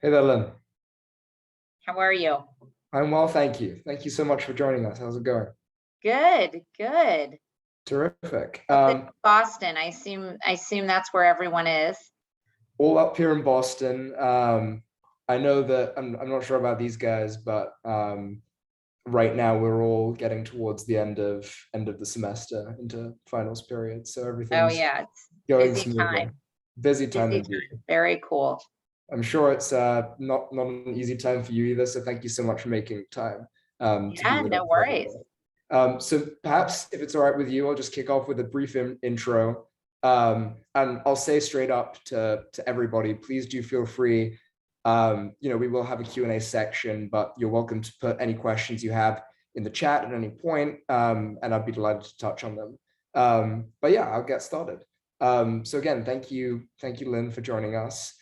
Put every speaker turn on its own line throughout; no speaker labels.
Hey there, Lynn.
How are you?
I'm well, thank you. Thank you so much for joining us. How's it going?
Good, good.
Terrific.
Hope that Boston. I assume that's where everyone is.
All up here in Boston. I know that I'm not sure about these guys, but right now we're all getting towards the end of the semester into finals period, so
Oh
everything's
yeah, it's
going
busy
smoothly.
time.
Busy time
Busy
indeed.
time. Very cool.
I'm sure it's not an easy time for you either. So thank you so much for making time to be
Yeah,
with us
no
here
worries.
today. So perhaps if it's all right with you, I'll just kick off with a brief intro. And I'll say straight up to everybody, please do feel free. We will have a Q&A section, but you're welcome to put any questions you have in the chat at any point, and I'd be delighted to touch on them. But yeah, I'll get started. So again, thank you, Lynn, for joining us.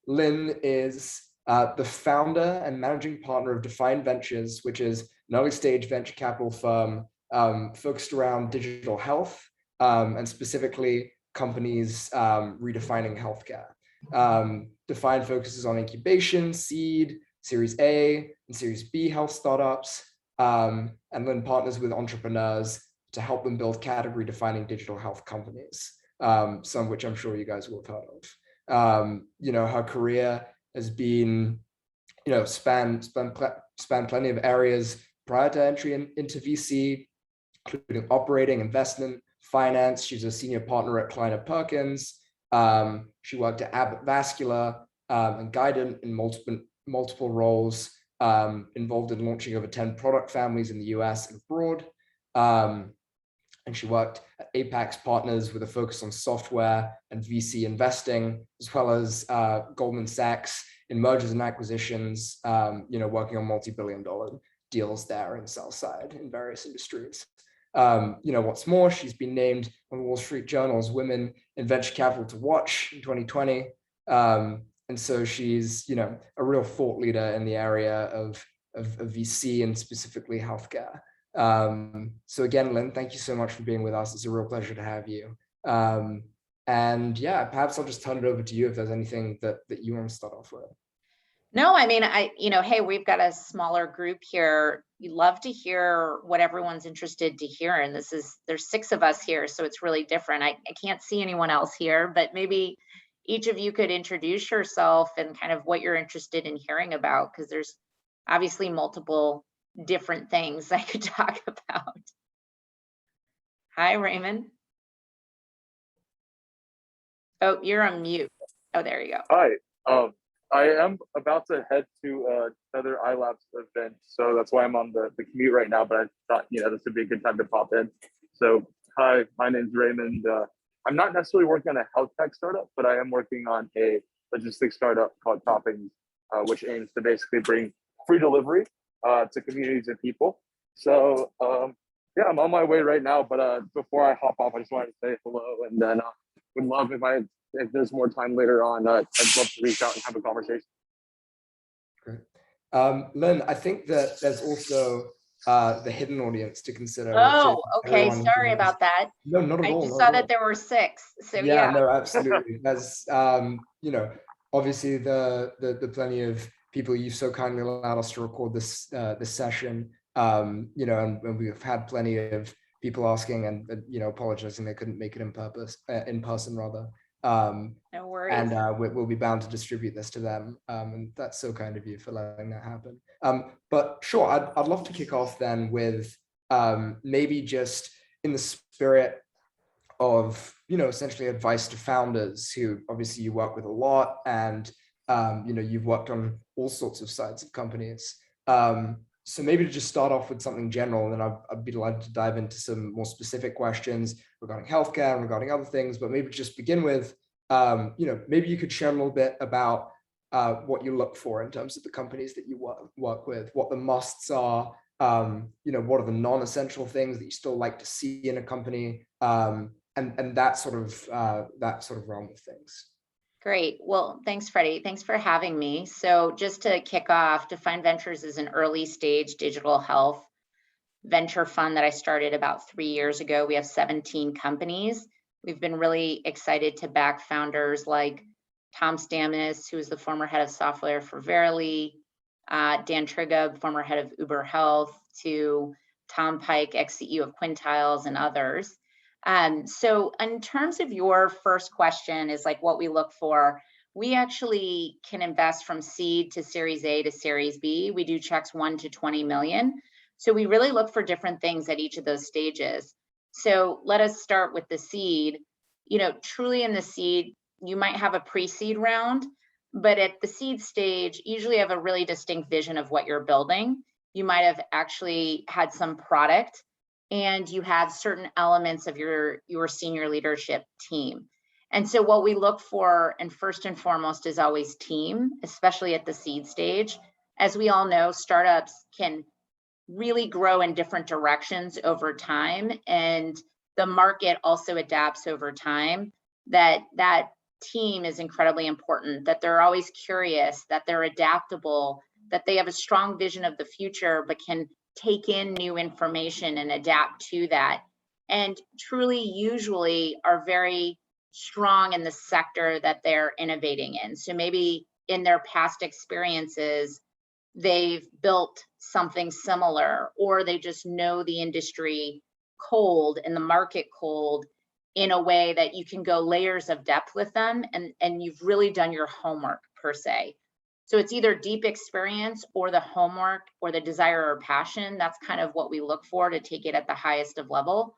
Lynne is the founder and managing partner of Defined Ventures, which is an early stage venture capital firm focused around digital health and specifically companies redefining healthcare. Defined focuses on incubation, seed, Series A and Series B health startups, and Lynne partners with entrepreneurs to help them build category defining digital health companies, some of which I'm sure you guys will have heard of. Her career has been, spanned plenty of areas prior to entry into VC, including operating, investment, finance. She's a senior partner at Kleiner Perkins. She worked at Abbott Vascular and Guidant in multiple roles, involved in launching over 10 product families in the US and abroad. And she worked at Apex Partners with a focus on software and VC investing, as well as Goldman Sachs in mergers and acquisitions, working on multi-billion-dollar deals there in sell side in various industries. What's more, she's been named on the Wall Street Journal's Women in Venture Capital to Watch in 2020. And so she's, a real thought leader in the area of VC and specifically healthcare. So again, Lynne, thank you so much for being with us. It's a real pleasure to have you. And yeah, perhaps I'll just turn it over to you if there's anything that you want to start off with.
No, I mean, hey, we've got a smaller group here. You love to hear what everyone's interested to hear. And there's 6 of us here, so it's really different. I can't see anyone else here, but maybe each of you could introduce yourself and kind of what you're interested in hearing about, because there's obviously multiple different things I could talk about. Hi, Raymond. Oh, you're on mute. Oh, there you go.
Hi. I am about to head to another iLabs event, so that's why I'm on the commute right now, but I thought, this would be a good time to pop in. So, hi, my name's Raymond. I'm not necessarily working on a health tech startup, but I am working on a logistics startup called Toppings, which aims to basically bring free delivery to communities and people. So, yeah, I'm on my way right now, but before I hop off, I just wanted to say hello, and then would love if there's more time later on, I'd love to reach out and have a conversation.
Great. Lynne, I think that there's also the hidden audience to consider.
Oh, okay. Sorry about that.
No, not at all.
I just saw that there were 6. So yeah.
No, absolutely. There's, obviously the plenty of people you've so kindly allowed us to record this session. And we've had plenty of people asking and apologizing they couldn't make it in person rather.
No worries.
And we'll be bound to distribute this to them. And that's so kind of you for letting that happen. But sure, I'd love to kick off then with maybe just in the spirit of, essentially advice to founders who obviously you work with a lot and, you've worked on all sorts of sides of companies. So maybe to just start off with something general, and then I'd be delighted to dive into some more specific questions regarding healthcare and regarding other things, but maybe just begin with, maybe you could share a little bit about what you look for in terms of the companies that you work with, what the musts are, what are the non-essential things that you still like to see in a company, and that sort of realm of things.
Great. Well, thanks, Freddie. Thanks for having me. So just to kick off, Defined Ventures is an early stage digital health venture fund that I started about 3 years ago. We have 17 companies. We've been really excited to back founders like Tom Stamis, who is the former head of software for Verily, Dan Trigub, former head of Uber Health, to Tom Pike, ex-CEO of Quintiles, and others. So in terms of your first question is like what we look for, we actually can invest from seed to Series A to Series B. We do checks 1 to 20 million. So we really look for different things at each of those stages. So let us start with the seed. Truly in the seed, you might have a pre-seed round, but at the seed stage, usually you have a really distinct vision of what you're building. You might have actually had some product, and you have certain elements of your senior leadership team. And so what we look for, and first and foremost, is always team, especially at the seed stage. As we all know, startups can really grow in different directions over time, and the market also adapts over time. That team is incredibly important, that they're always curious, that they're adaptable, that they have a strong vision of the future, but can take in new information and adapt to that, and truly usually are very strong in the sector that they're innovating in. So maybe in their past experiences, they've built something similar, or they just know the industry cold and the market cold in a way that you can go layers of depth with them, and you've really done your homework per se. So it's either deep experience or the homework or the desire or passion. That's kind of what we look for to take it at the highest of level.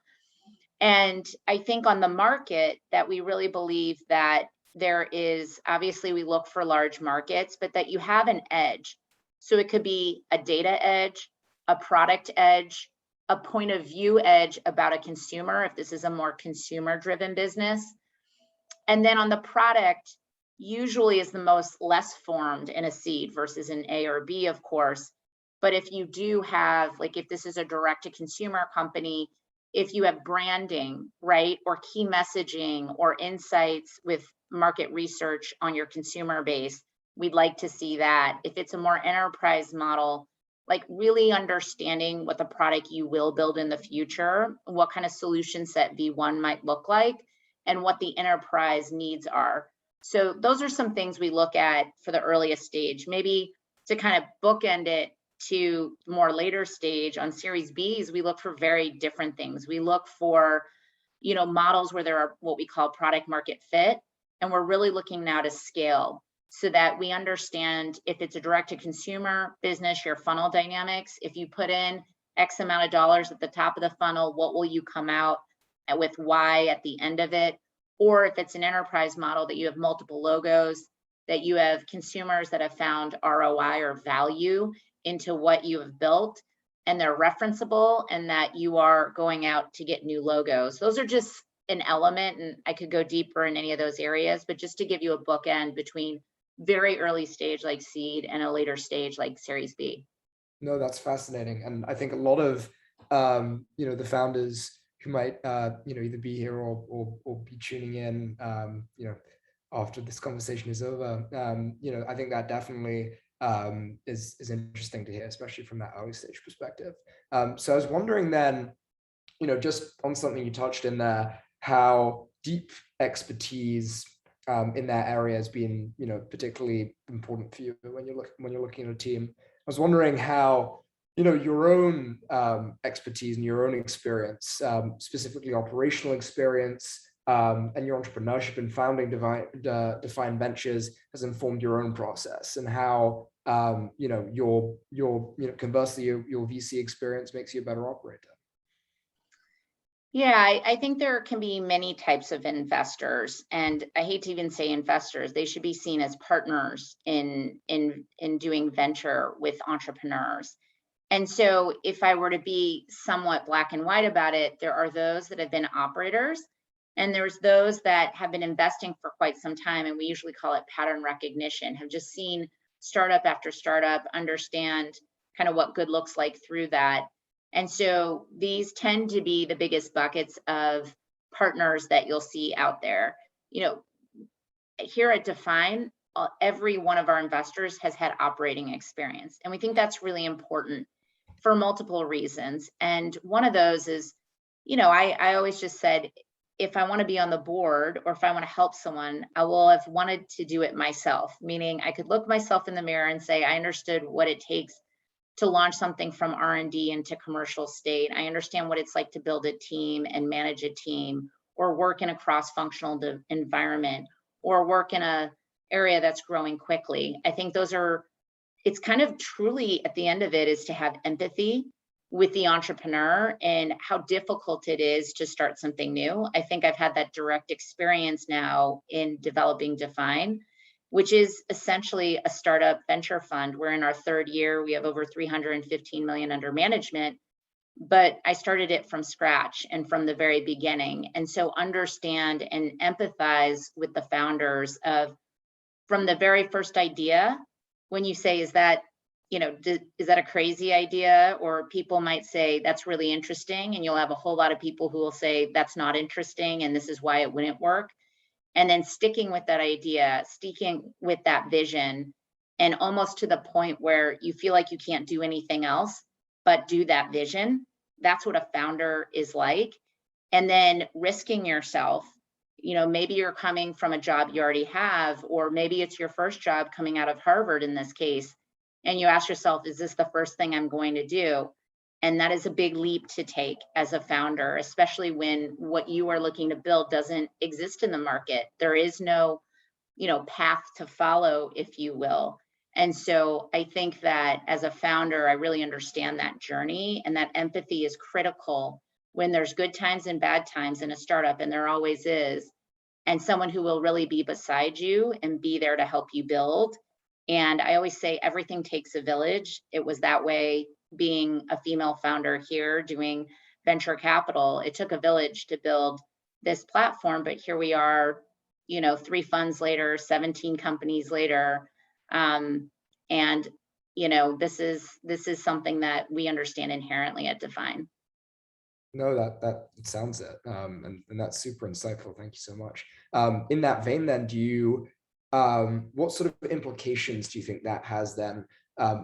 And I think on the market that we really believe that there is, obviously we look for large markets, but that you have an edge. So it could be a data edge, a product edge, a point of view edge about a consumer, if this is a more consumer driven business. And then on the product, usually is the most less formed in a seed versus an A or B, of course. But if you do have, like if this is a direct to consumer company, if you have branding, right, or key messaging or insights with market research on your consumer base, we'd like to see that. If it's a more enterprise model, like really understanding what the product you will build in the future, what kind of solution set V1 might look like, and what the enterprise needs are. So those are some things we look at for the earliest stage. Maybe to kind of bookend it to more later stage on Series Bs, we look for very different things. We look for, models where there are what we call product market fit, and we're really looking now to scale so that we understand if it's a direct to consumer business, your funnel dynamics. If you put in X amount of dollars at the top of the funnel, what will you come out with Y at the end of it? Or if it's an enterprise model that you have multiple logos, that you have consumers that have found ROI or value into what you have built, and they're referenceable, and that you are going out to get new logos. Those are just an element, and I could go deeper in any of those areas, but just to give you a bookend between very early stage like seed and a later stage like Series B.
No, that's fascinating. And I think a lot of, the founders who might, either be here or be tuning in, after this conversation is over, I think that definitely is interesting to hear, especially from that early stage perspective. So I was wondering then, just on something you touched in there, how deep expertise in that area has been, particularly important for you when you're looking at a team. I was wondering how, your own expertise and your own experience, specifically operational experience, and your entrepreneurship and founding Define Ventures has informed your own process, and how, your conversely, your VC experience makes you a better operator.
Yeah, I think there can be many types of investors, and I hate to even say investors. They should be seen as partners in doing venture with entrepreneurs. And so if I were to be somewhat black and white about it, there are those that have been operators, and there's those that have been investing for quite some time, and we usually call it pattern recognition, have just seen startup after startup, understand kind of what good looks like through that. And so these tend to be the biggest buckets of partners that you'll see out there. Here at Define, every one of our investors has had operating experience. And we think that's really important for multiple reasons. And one of those is, I always just said, if I want to be on the board or if I want to help someone, I will have wanted to do it myself, meaning I could look myself in the mirror and say, I understood what it takes to launch something from R&D into commercial state. I understand what it's like to build a team and manage a team, or work in a cross-functional environment, or work in a area that's growing quickly. I think those are, it's kind of truly at the end of it is to have empathy with the entrepreneur and how difficult it is to start something new. I think I've had that direct experience now in developing Define, which is essentially a startup venture fund. We're in our third year. We have over 315 million under management, but I started it from scratch and from the very beginning. And so understand and empathize with the founders of, from the very first idea, when you say, is that, you know, is that a crazy idea? Or people might say, that's really interesting. And you'll have a whole lot of people who will say, that's not interesting, and this is why it wouldn't work. And then sticking with that idea, sticking with that vision, and almost to the point where you feel like you can't do anything else but do that vision. That's what a founder is like. And then risking yourself. You know, maybe you're coming from a job you already have, or maybe it's your first job coming out of Harvard in this case, and you ask yourself, is this the first thing I'm going to do? And that is a big leap to take as a founder, especially when what you are looking to build doesn't exist in the market. There is no, you know, path to follow, if you will. And so I think that as a founder, I really understand that journey, and that empathy is critical when there's good times and bad times in a startup, and there always is, and someone who will really be beside you and be there to help you build. And I always say everything takes a village. It was that way being a female founder here doing venture capital. It took a village to build this platform, but here we are, you know, 3 funds later, 17 companies later. And, you know, this is something that we understand inherently at Define.
No, that sounds it. And that's super insightful. Thank you so much. In that vein, then, do you, what sort of implications do you think that has then,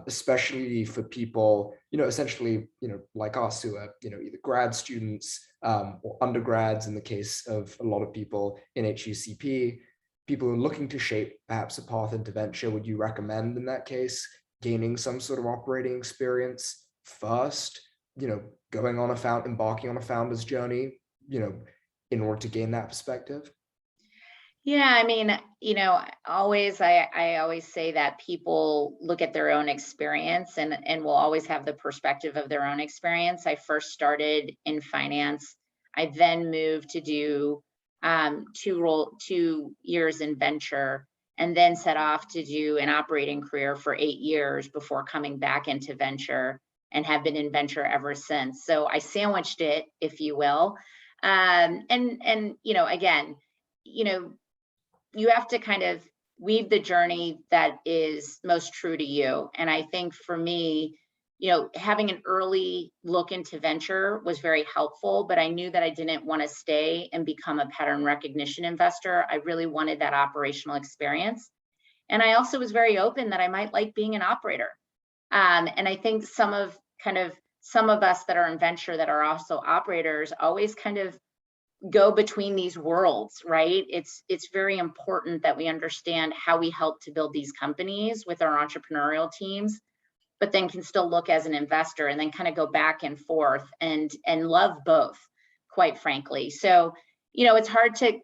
especially for people, you know, essentially, you know, like us who are, you know, either grad students or undergrads in the case of a lot of people in HUCP, people who are looking to shape perhaps a path into venture? Would you recommend in that case gaining some sort of operating experience first, you know, embarking on a founder's journey, you know, in order to gain that perspective?
Yeah, I mean, you know, I always say that people look at their own experience and will always have the perspective of their own experience. I first started in finance. I then moved to do 2 years in venture, and then set off to do an operating career for 8 years before coming back into venture, and have been in venture ever since. So I sandwiched it, if you will. And you know, again, you know, you have to kind of weave the journey that is most true to you. And I think for me, you know, having an early look into venture was very helpful, but I knew that I didn't want to stay and become a pattern recognition investor. I really wanted that operational experience. And I also was very open that I might like being an operator. And I think some of us that are in venture that are also operators always kind of go between these worlds, right? It's very important that we understand how we help to build these companies with our entrepreneurial teams, but then can still look as an investor, and then kind of go back and forth and love both, quite frankly. So, you know, it's hard to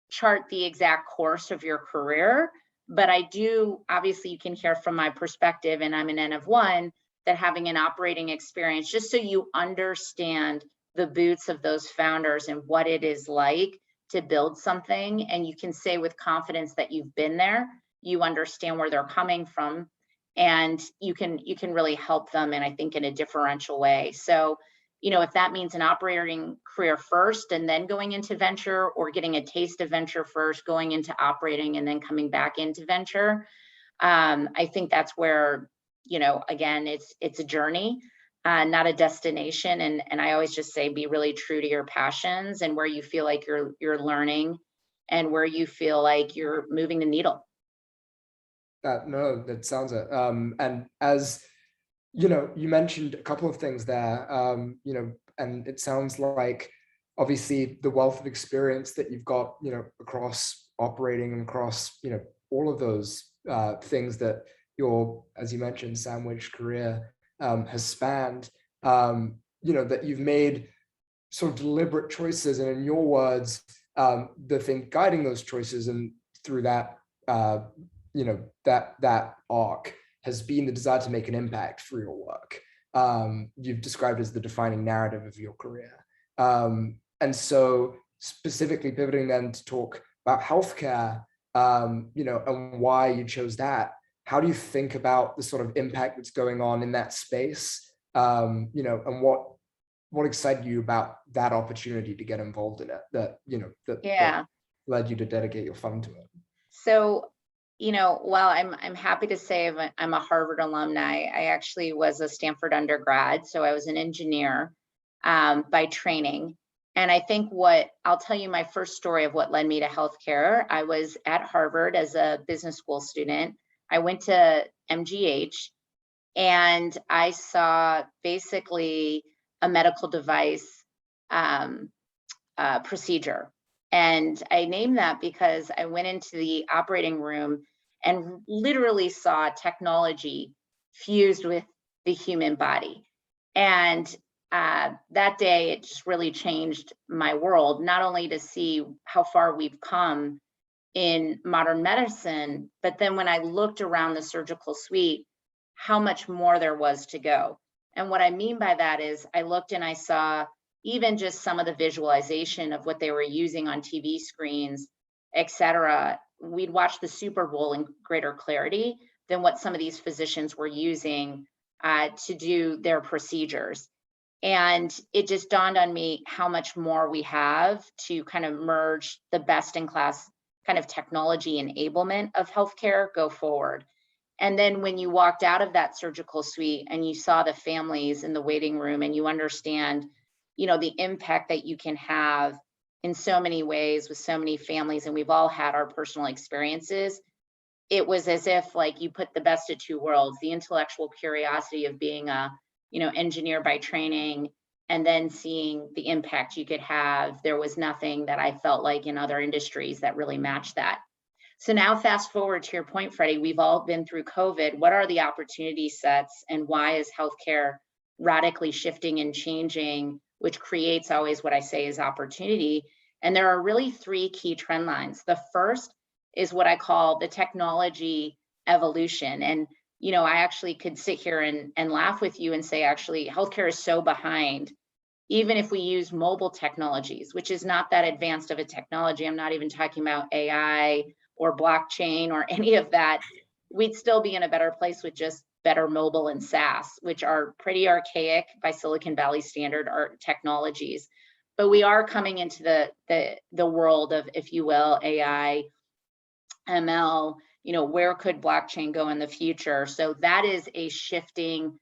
chart the exact course of your career, but I do, obviously you can hear from my perspective, and I'm an N of 1, that having an operating experience, just so you understand the boots of those founders and what it is like to build something, and you can say with confidence that you've been there, you understand where they're coming from, and you can really help them, and I think in a differential way. So, you know, if that means an operating career first and then going into venture, or getting a taste of venture first, going into operating, and then coming back into venture, I think that's where, you know, again, it's a journey, not a destination. And I always just say, be really true to your passions and where you feel like you're learning, and where you feel like you're moving the needle.
No, that sounds it. And as you know, you mentioned a couple of things there, you know, and it sounds like obviously the wealth of experience that you've got, across operating and across, all of those things that your, as you mentioned, sandwich career has spanned, that you've made sort of deliberate choices, and in your words, the thing guiding those choices and through that, that arc has been the desire to make an impact through your work. You've described as the defining narrative of your career. And so specifically pivoting then to talk about healthcare, and why you chose that. How do you think about the sort of impact that's going on in that space? And what excited you about that opportunity to get involved in it, that led you to dedicate your fund to it?
So, well, I'm happy to say I'm a Harvard alumni. I actually was a Stanford undergrad, so I was an engineer by training. And I think I'll tell you my first story of what led me to healthcare. I was at Harvard as a business school student. I went to MGH and I saw basically a medical device procedure. And I named that because I went into the operating room and literally saw technology fused with the human body. And that day, it just really changed my world, not only to see how far we've come in modern medicine, but then when I looked around the surgical suite, how much more there was to go. And what I mean by that is I looked and I saw even just some of the visualization of what they were using on TV screens, et cetera. We'd watch the Super Bowl in greater clarity than what some of these physicians were using to do their procedures. And it just dawned on me how much more we have to kind of merge the best in class kind of technology enablement of healthcare go forward. And then when you walked out of that surgical suite and you saw the families in the waiting room and you understand, the impact that you can have in so many ways with so many families, and we've all had our personal experiences, it was as if like you put the best of two worlds, the intellectual curiosity of being a engineer by training, and then seeing the impact you could have. There was nothing that I felt like in other industries that really matched that. So now fast forward to your point, Freddie, we've all been through COVID. What are the opportunity sets and why is healthcare radically shifting and changing, which creates always what I say is opportunity? And there are really three key trend lines. The first is what I call the technology evolution. And I actually could sit here and laugh with you and say, actually, healthcare is so behind. Even if we use mobile technologies, which is not that advanced of a technology, I'm not even talking about AI or blockchain or any of that, we'd still be in a better place with just better mobile and SaaS, which are pretty archaic by Silicon Valley standard art technologies. But we are coming into the world of, if you will, AI, ML, where could blockchain go in the future? So that is a shifting,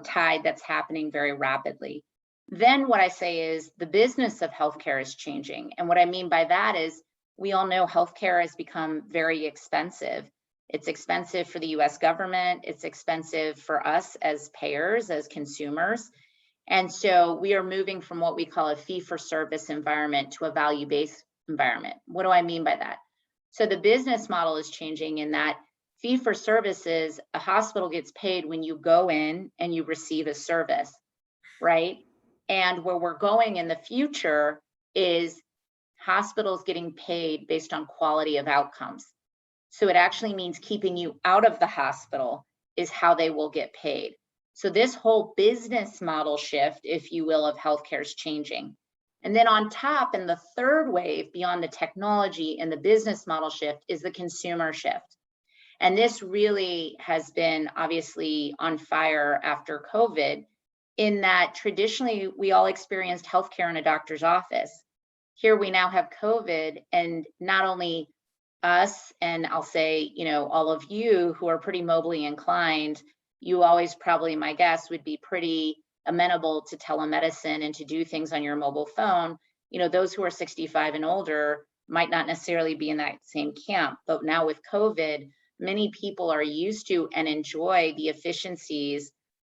tide that's happening very rapidly. Then what I say is the business of healthcare is changing. And what I mean by that is we all know healthcare has become very expensive. It's expensive for the US government. It's expensive for us as payers, as consumers. And so we are moving from what we call a fee-for-service environment to a value-based environment. What do I mean by that? So the business model is changing in that fee-for-service is a hospital gets paid when you go in and you receive a service, right? And where we're going in the future is hospitals getting paid based on quality of outcomes. So it actually means keeping you out of the hospital is how they will get paid. So this whole business model shift, if you will, of healthcare is changing. And then on top, in the third wave, beyond the technology and the business model shift, is the consumer shift. And this really has been obviously on fire after COVID, in that traditionally we all experienced healthcare in a doctor's office. Here we now have COVID, and not only us, and I'll say, all of you who are pretty mobily inclined, you always probably, my guess, would be pretty amenable to telemedicine and to do things on your mobile phone. Those who are 65 and older might not necessarily be in that same camp, but now with COVID, many people are used to and enjoy the efficiencies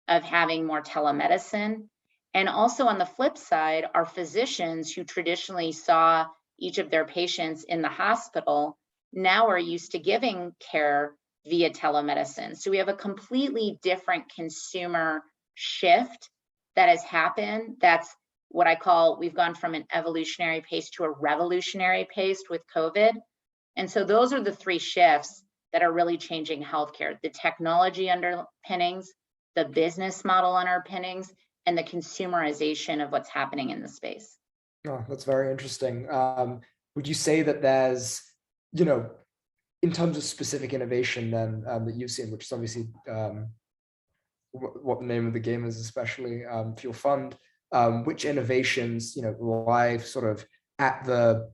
of having more telemedicine And also on the flip side, our physicians who traditionally saw each of their patients in the hospital now are used to giving care via telemedicine. So we have a completely different consumer shift that has happened. That's what I call, we've gone from an evolutionary pace to a revolutionary pace with COVID. And so those are the three shifts that are really changing healthcare: the technology underpinnings, the business model underpinnings, and the consumerization of what's happening in the space.
Oh, that's very interesting. Would you say that there's, you know, in terms of specific innovation then that you've seen, which is obviously what the name of the game is, especially for your fund, which innovations, you know, lie sort of at the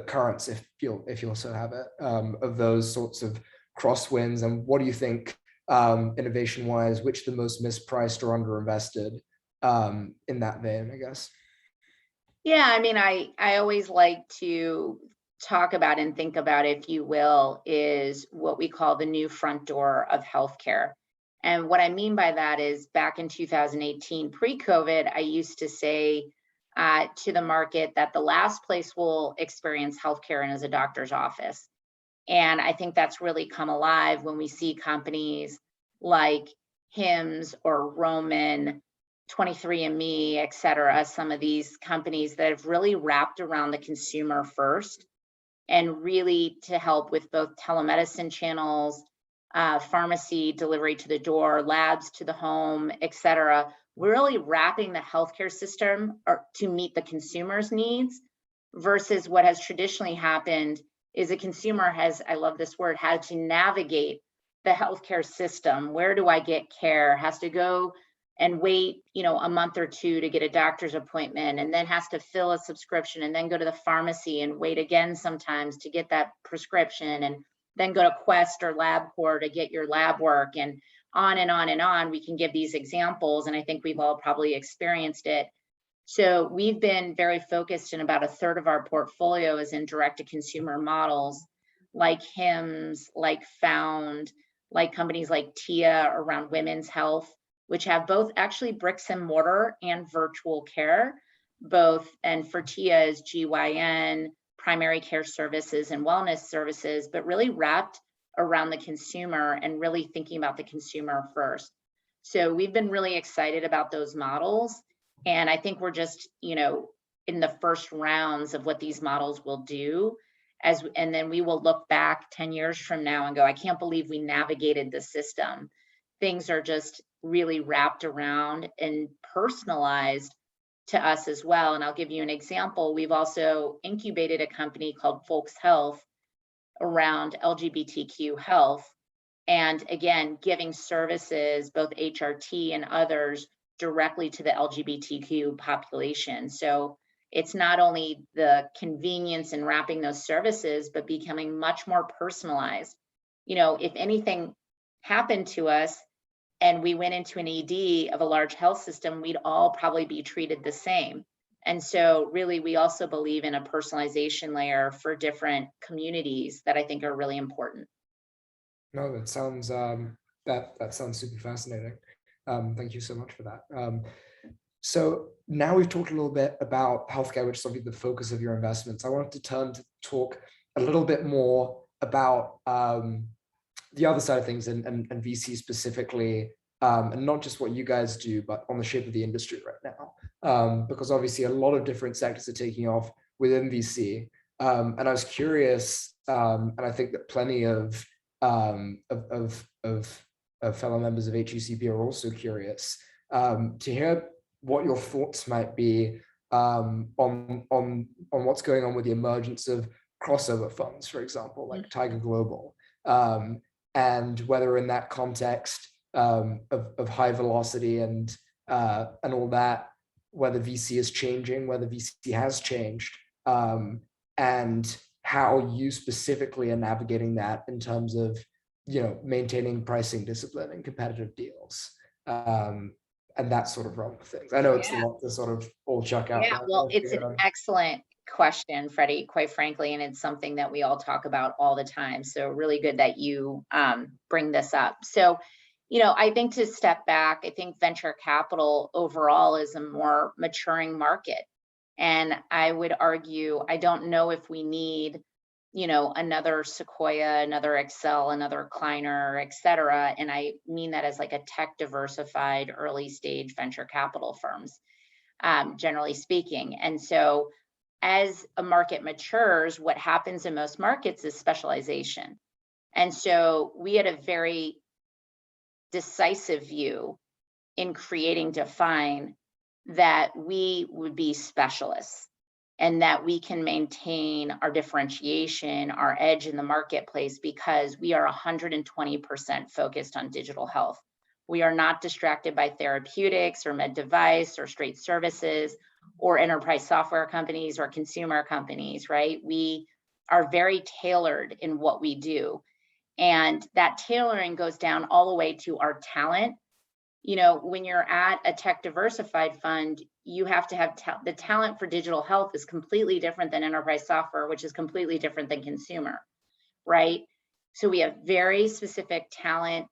currents, if you'll so have it, of those sorts of crosswinds, and what do you think, innovation wise, which the most mispriced or underinvested in that vein, I guess?
Yeah, I mean, I always like to talk about and think about, if you will, is what we call the new front door of healthcare. And what I mean by that is, back in 2018, pre-COVID, I used to say to the market that the last place we'll experience healthcare in is a doctor's office. And I think that's really come alive when we see companies like Hims or Roman, 23andMe, et cetera, some of these companies that have really wrapped around the consumer first, and really to help with both telemedicine channels, pharmacy delivery to the door, labs to the home, et cetera. We're really wrapping the healthcare system to meet the consumer's needs, versus what has traditionally happened is a consumer has, I love this word, had to navigate the healthcare system. Where do I get care? Has to go and wait, a month or two to get a doctor's appointment, and then has to fill a subscription, and then go to the pharmacy and wait again sometimes to get that prescription, and then go to Quest or LabCorp to get your lab work, and on and on and on. We can give these examples, and I think we've all probably experienced it. So we've been very focused, and about a third of our portfolio is in direct-to-consumer models, like Hims, like Found, like companies like Tia around women's health, which have both actually bricks and mortar and virtual care, both. And for Tia is GYN, primary care services and wellness services, but really wrapped around the consumer and really thinking about the consumer first. So we've been really excited about those models. And I think we're just, in the first rounds of what these models will do. And then we will look back 10 years from now and go, I can't believe we navigated the system. Things are just really wrapped around and personalized to us as well. And I'll give you an example. We've also incubated a company called Folks Health around LGBTQ health. And again, giving services, both HRT and others, directly to the LGBTQ population. So it's not only the convenience in wrapping those services, but becoming much more personalized. If anything happened to us and we went into an ED of a large health system, we'd all probably be treated the same. And so really, we also believe in a personalization layer for different communities that I think are really important.
No, that sounds that sounds super fascinating. Thank you so much for that. So now we've talked a little bit about healthcare, which is obviously the focus of your investments. I wanted to turn to talk a little bit more about the other side of things, and VC specifically, and not just what you guys do, but on the shape of the industry right now, because obviously a lot of different sectors are taking off within VC. And I was curious, and I think that plenty of fellow members of HUCP are also curious to hear what your thoughts might be on what's going on with the emergence of crossover funds, for example, like Tiger Global, and whether in that context of high velocity and all that, whether VC is changing, whether VC has changed, and how you specifically are navigating that in terms of maintaining pricing discipline and competitive deals, and that sort of realm of things. I know it's a lot to sort of all chuck out.
Yeah, well, it's an excellent question, Freddie, quite frankly, and it's something that we all talk about all the time. So really good that you bring this up. So, I think to step back, I think venture capital overall is a more maturing market. And I would argue, I don't know if we need, another Sequoia, another Excel, another Kleiner, et cetera. And I mean that as like a tech diversified early stage venture capital firms, generally speaking. And so as a market matures, what happens in most markets is specialization. And so we had a very decisive view in creating Define that we would be specialists and that we can maintain our differentiation, our edge in the marketplace, because we are 120% focused on digital health. We are not distracted by therapeutics or med device or straight services or enterprise software companies or consumer companies, right? We are very tailored in what we do. And that tailoring goes down all the way to our talent. When you're at a tech diversified fund, you have to have the talent for digital health is completely different than enterprise software, which is completely different than consumer, right? So we have very specific talent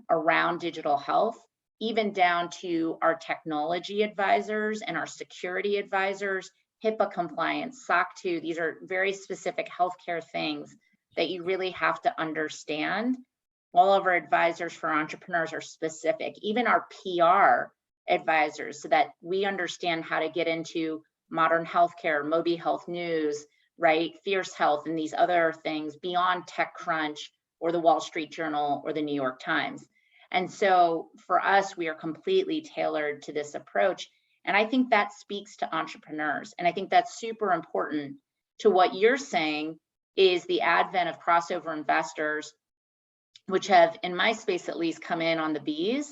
around digital health, even down to our technology advisors and our security advisors, HIPAA compliance, SOC 2. These are very specific healthcare things that you really have to understand. All of our advisors for entrepreneurs are specific, even our PR advisors, so that we understand how to get into modern healthcare, Moby Health News, right? Fierce Health and these other things beyond TechCrunch or the Wall Street Journal or the New York Times. And so for us, we are completely tailored to this approach. And I think that speaks to entrepreneurs. And I think that's super important to what you're saying is the advent of crossover investors, which have, in my space at least, come in on the Bs.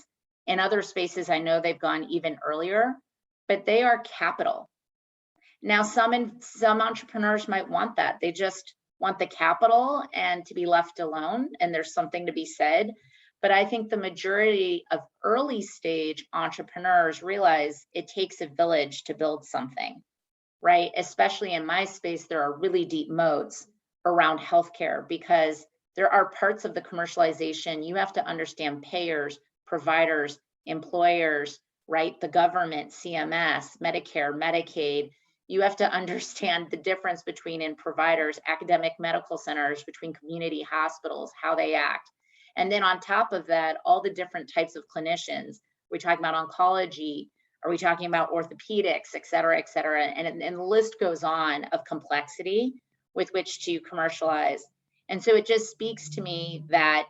In other spaces, I know they've gone even earlier, but they are capital. Now, some entrepreneurs might want that. They just want the capital and to be left alone, and there's something to be said. But I think the majority of early stage entrepreneurs realize it takes a village to build something, right? Especially in my space, there are really deep moats around healthcare because there are parts of the commercialization you have to understand: payers, providers, employers, right? The government, CMS, Medicare, Medicaid. You have to understand the difference between in providers, academic medical centers, between community hospitals, how they act. And then on top of that, all the different types of clinicians. We're talking about oncology, are we talking about orthopedics, et cetera, et cetera. And the list goes on of complexity with which to commercialize. And so it just speaks to me that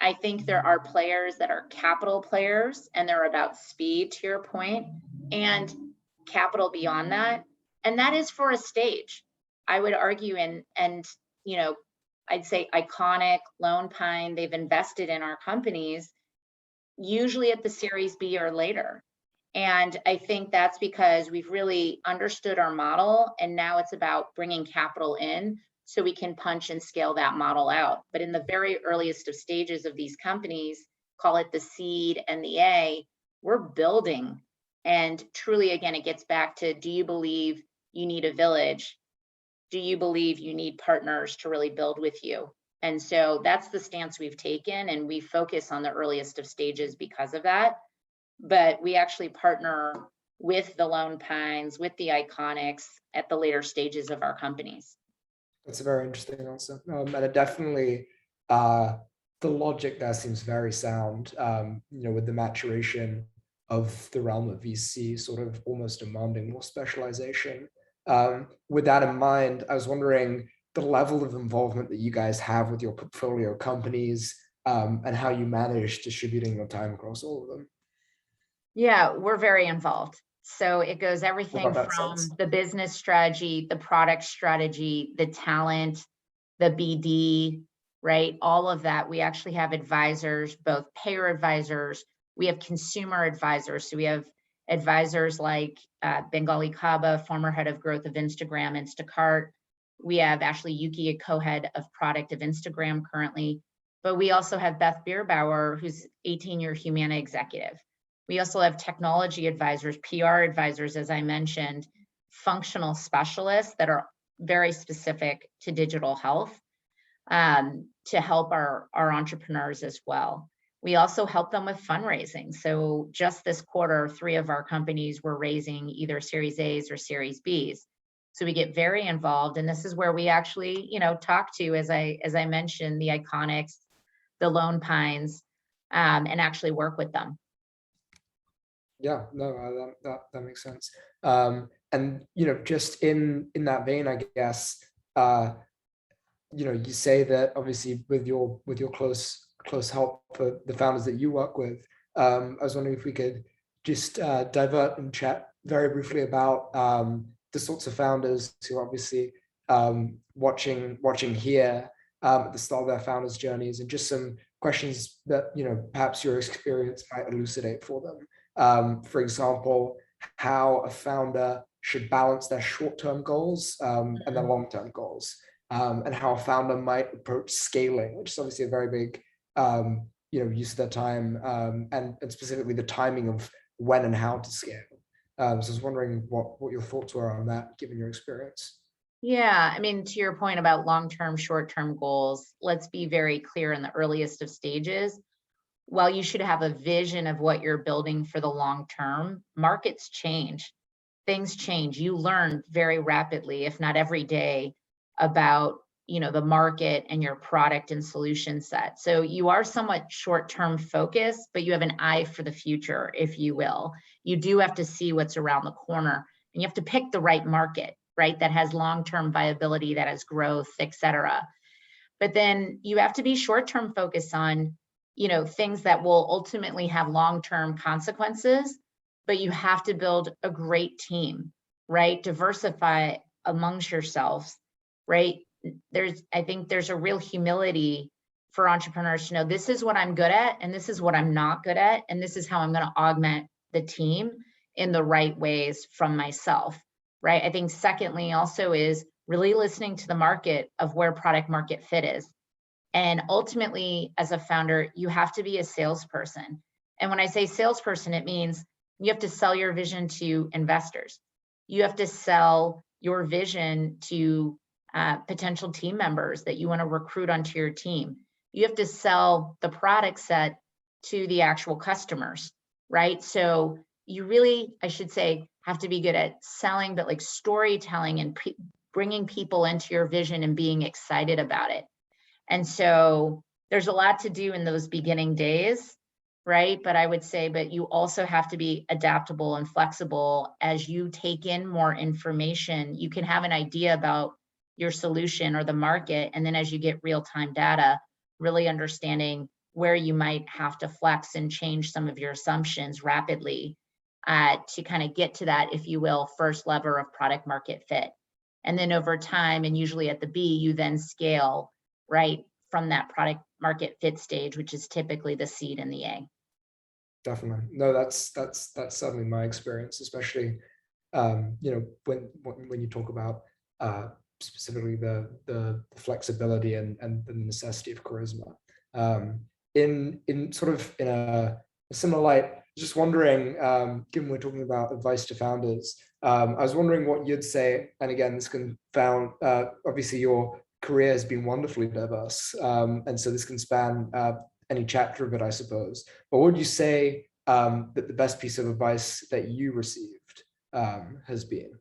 I think there are players that are capital players and they're about speed, to your point, and capital beyond that. And that is for a stage, I would argue. And I'd say Iconic, Lone Pine, they've invested in our companies, usually at the Series B or later. And I think that's because we've really understood our model, and now it's about bringing capital in so we can punch and scale that model out. But in the very earliest of stages of these companies, call it the seed and the A, we're building. And truly, again, it gets back to, do you believe you need a village? Do you believe you need partners to really build with you? And so that's the stance we've taken, and we focus on the earliest of stages because of that. But we actually partner with the Lone Pines, with the Iconics at the later stages of our companies.
That's a very interesting answer. And it definitely, the logic there seems very sound, with the maturation of the realm of VC sort of almost demanding more specialization. With that in mind, I was wondering the level of involvement that you guys have with your portfolio companies, and how you manage distributing your time across all of them.
Yeah, we're very involved. So it goes everything from the business strategy, the product strategy, the talent, the BD, right? All of that. We actually have advisors, both payer advisors. We have consumer advisors. So we have advisors like Bengali Kaba, former head of growth of Instagram, Instacart. We have Ashley Yuki, a co-head of product of Instagram currently. But we also have Beth Bierbauer, who's 18-year Humana executive. We also have technology advisors, PR advisors, as I mentioned, functional specialists that are very specific to digital health, to help our entrepreneurs as well. We also help them with fundraising. So just this quarter, 3 of our companies were raising either Series A's or Series B's. So we get very involved, and this is where we actually, talk to, as I mentioned, the Iconics, the Lone Pines, and actually work with them.
Yeah, no, that makes sense. And just in that vein, I guess, you say that obviously with your close help for the founders that you work with. I was wondering if we could just divert and chat very briefly about the sorts of founders who are obviously watching here at the start of their founders' journeys, and just some questions that perhaps your experience might elucidate for them. For example, how a founder should balance their short-term goals and their long-term goals, and how a founder might approach scaling, which is obviously a very big use of their time, and specifically the timing of when and how to scale. So I was wondering what your thoughts were on that, given your experience.
Yeah, I mean, to your point about long-term, short-term goals, let's be very clear in the earliest of stages. While you should have a vision of what you're building for the long term, markets change, things change. You learn very rapidly, if not every day, about the market and your product and solution set. So you are somewhat short-term focused, but you have an eye for the future, if you will. You do have to see what's around the corner, and you have to pick the right market, right? That has long-term viability, that has growth, et cetera. But then you have to be short-term focused on, things that will ultimately have long-term consequences, but you have to build a great team, right? Diversify amongst yourselves, right? I think there's a real humility for entrepreneurs to know, this is what I'm good at, and this is what I'm not good at, and this is how I'm going to augment the team in the right ways from myself, right? I think secondly also is really listening to the market of where product market fit is. And ultimately, as a founder, you have to be a salesperson. And when I say salesperson, it means you have to sell your vision to investors. You have to sell your vision to potential team members that you want to recruit onto your team. You have to sell the product set to the actual customers, right? So you really, I should say, have to be good at selling, but like storytelling and bringing people into your vision and being excited about it. And so there's a lot to do in those beginning days, right? But I would say, but you also have to be adaptable and flexible as you take in more information. You can have an idea about your solution or the market, and then as you get real-time data, really understanding where you might have to flex and change some of your assumptions rapidly to kind of get to that, if you will, first lever of product market fit. And then over time, and usually at the B, you then scale right from that product market fit stage, which is typically the seed and the A.
Definitely. No, that's certainly my experience, especially when you talk about specifically the flexibility and the necessity of charisma. In sort of in a similar light, just wondering, given we're talking about advice to founders, I was wondering what you'd say, and again, this can found obviously your career has been wonderfully diverse, and so this can span any chapter of it, I suppose. But what would you say that the best piece of advice that you received has been?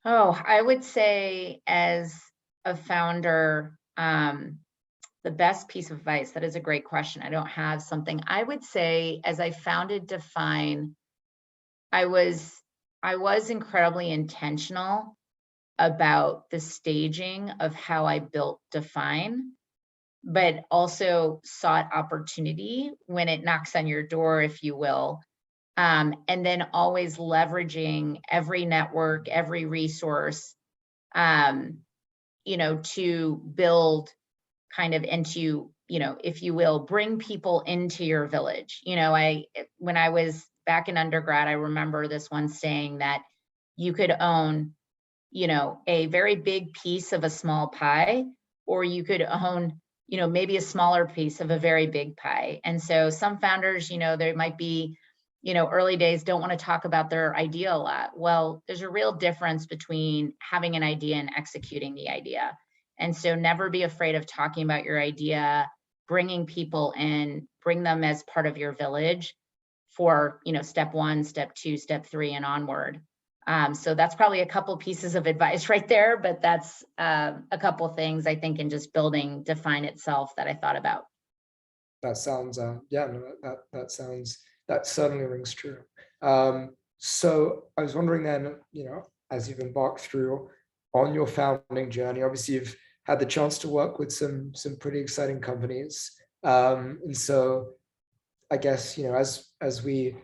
Oh, I would say as a founder, the best piece of advice, that is a great question. I don't have something. I would say as I founded Define, I was incredibly intentional about the staging of how I built Define, but also sought opportunity when it knocks on your door, if you will. And then always leveraging every network, every resource, to build kind of into, if you will, bring people into your village. When I was back in undergrad, I remember this one saying that you could own, a very big piece of a small pie, or you could own, maybe a smaller piece of a very big pie. And so some founders, there might be, early days don't want to talk about their idea a lot. Well, there's a real difference between having an idea and executing the idea. And so never be afraid of talking about your idea, bringing people in, bring them as part of your village for, step 1, step 2, step 3, and onward. So that's probably a couple pieces of advice right there, but that's a couple things I think in just building Define itself that I thought about.
That sounds, yeah, no, that certainly rings true. So I was wondering then, as you've embarked through on your founding journey, obviously you've had the chance to work with some pretty exciting companies. And so I guess, as we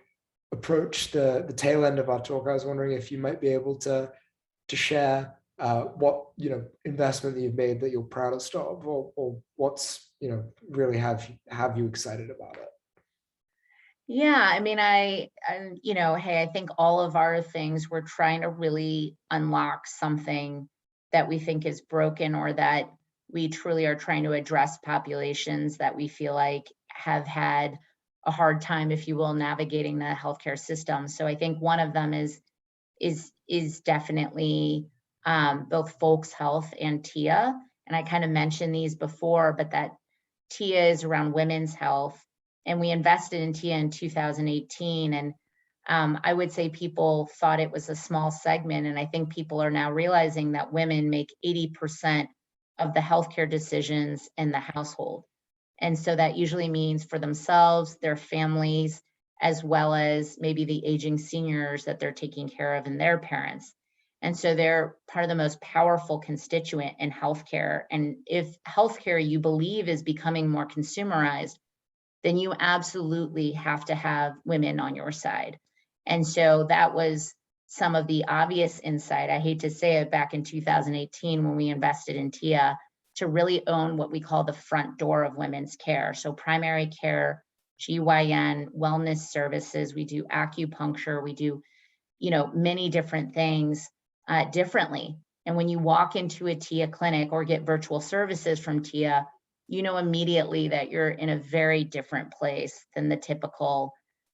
approach the tail end of our talk, I was wondering if you might be able to share what investment that you've made that you're proudest of, or what's really have you excited about it.
Yeah, I mean, hey, I think all of our things, we're trying to really unlock something that we think is broken, or that we truly are trying to address populations that we feel like have had a hard time, if you will, navigating the healthcare system. So I think one of them is definitely both Folks Health and TIA. And I kind of mentioned these before, but that TIA is around women's health. And we invested in TIA in 2018. And I would say people thought it was a small segment. And I think people are now realizing that women make 80% of the healthcare decisions in the household. And so that usually means for themselves, their families, as well as maybe the aging seniors that they're taking care of and their parents. And so they're part of the most powerful constituent in healthcare. And if healthcare, you believe, is becoming more consumerized, then you absolutely have to have women on your side. And so that was some of the obvious insight, I hate to say it, back in 2018 when we invested in TIA, to really own what we call the front door of women's care. So primary care, GYN, wellness services, we do acupuncture, we do, many different things differently. And when you walk into a TIA clinic or get virtual services from TIA, you know immediately that you're in a very different place than the typical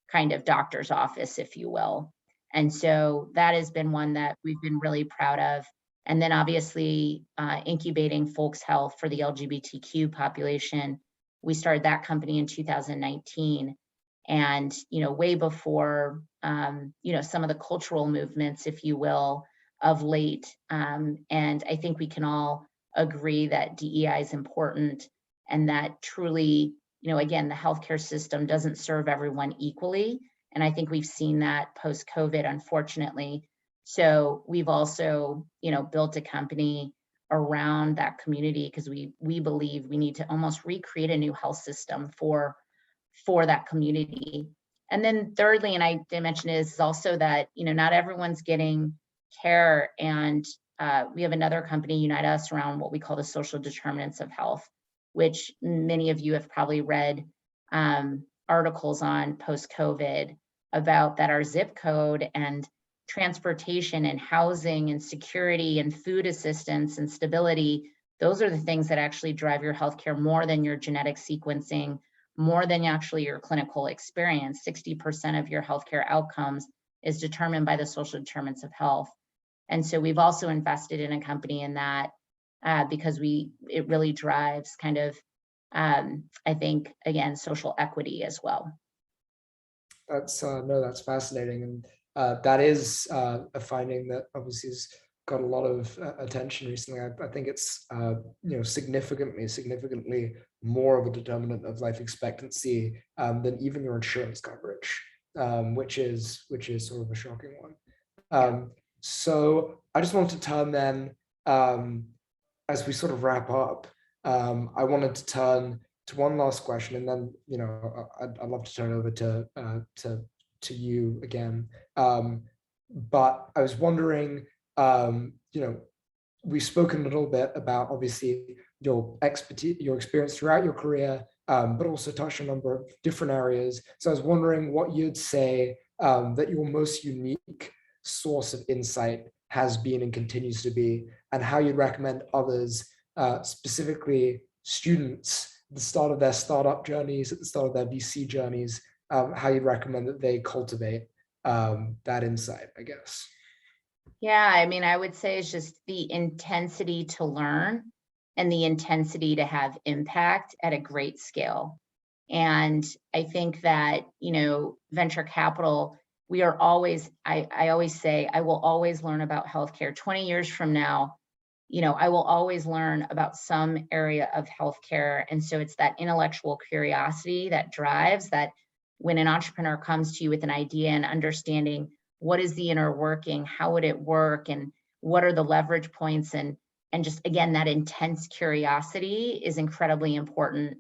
kind of doctor's office, if you will. And so that has been one that we've been really proud of. And then obviously incubating Folks Health for the LGBTQ population. We started that company in 2019. And, way before, some of the cultural movements, if you will, of late. And I think we can all agree that DEI is important, and that truly, again, the healthcare system doesn't serve everyone equally. And I think we've seen that post-COVID, unfortunately. So we've also, built a company around that community because we believe we need to almost recreate a new health system for that community. And then thirdly, and I did mention, is also that, not everyone's getting care. And we have another company, Unite Us, around what we call the social determinants of health, which many of you have probably read articles on post-COVID about that our zip code and transportation and housing and security and food assistance and stability, those are the things that actually drive your healthcare more than your genetic sequencing, more than actually your clinical experience. 60% of your healthcare outcomes is determined by the social determinants of health. And so we've also invested in a company in that because it really drives kind of, I think, again, social equity as well.
That's that's fascinating, and that is a finding that obviously has got a lot of attention recently. I think it's significantly more of a determinant of life expectancy than even your insurance coverage, which is sort of a shocking one. So I just wanted to turn then, as we sort of wrap up, I wanted to turn to one last question, and then I'd love to turn over to you again. But I was wondering, we've spoken a little bit about obviously your expertise, your experience throughout your career, but also touched on a number of different areas. So I was wondering what you'd say that your most unique source of insight has been and continues to be, and how you'd recommend others, specifically students, at the start of their startup journeys, at the start of their VC journeys, how you'd recommend that they cultivate that insight, I guess.
Yeah, I mean, I would say it's just the intensity to learn and the intensity to have impact at a great scale. And I think that, you know, venture capital, we are always, I always say, I will always learn about healthcare. 20 years from now, you know, I will always learn about some area of healthcare. And so it's that intellectual curiosity that drives that. When an entrepreneur comes to you with an idea and understanding what is the inner working, how would it work, and what are the leverage points, and just, again, that intense curiosity is incredibly important.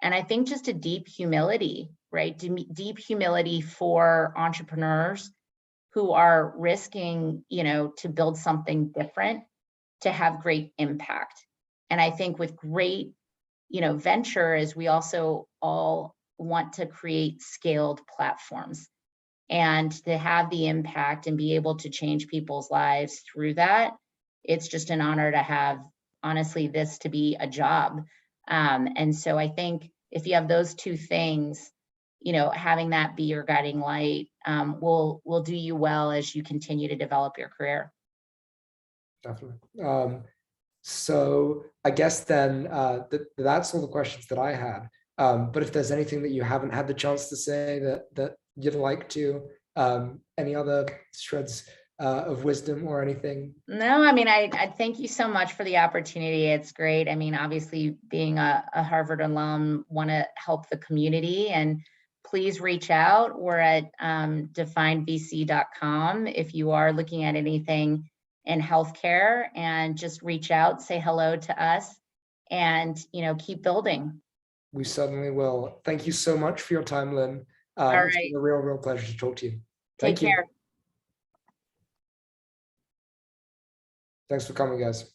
And I think just a deep humility, right? Deep humility for entrepreneurs who are risking, you know, to build something different, to have great impact. And I think with great, you know, venture is we also all want to create scaled platforms, and to have the impact and be able to change people's lives through that. It's just an honor to have, honestly, this to be a job. And so I think if you have those two things, you know, having that be your guiding light will do you well as you continue to develop your career.
Definitely. So I guess then that's all the questions that I had. But if there's anything that you haven't had the chance to say that you'd like to, any other shreds of wisdom or anything?
No, I mean, I thank you so much for the opportunity. It's great. I mean, obviously being a Harvard alum, want to help the community, and please reach out. We're at definedvc.com if you are looking at anything in healthcare, and just reach out, say hello to us, and, you know, keep building.
We certainly will. Thank you so much for your time, Lynne.
All
It's
right.
been a real pleasure to talk to you.
Take care.
Thanks for coming, guys.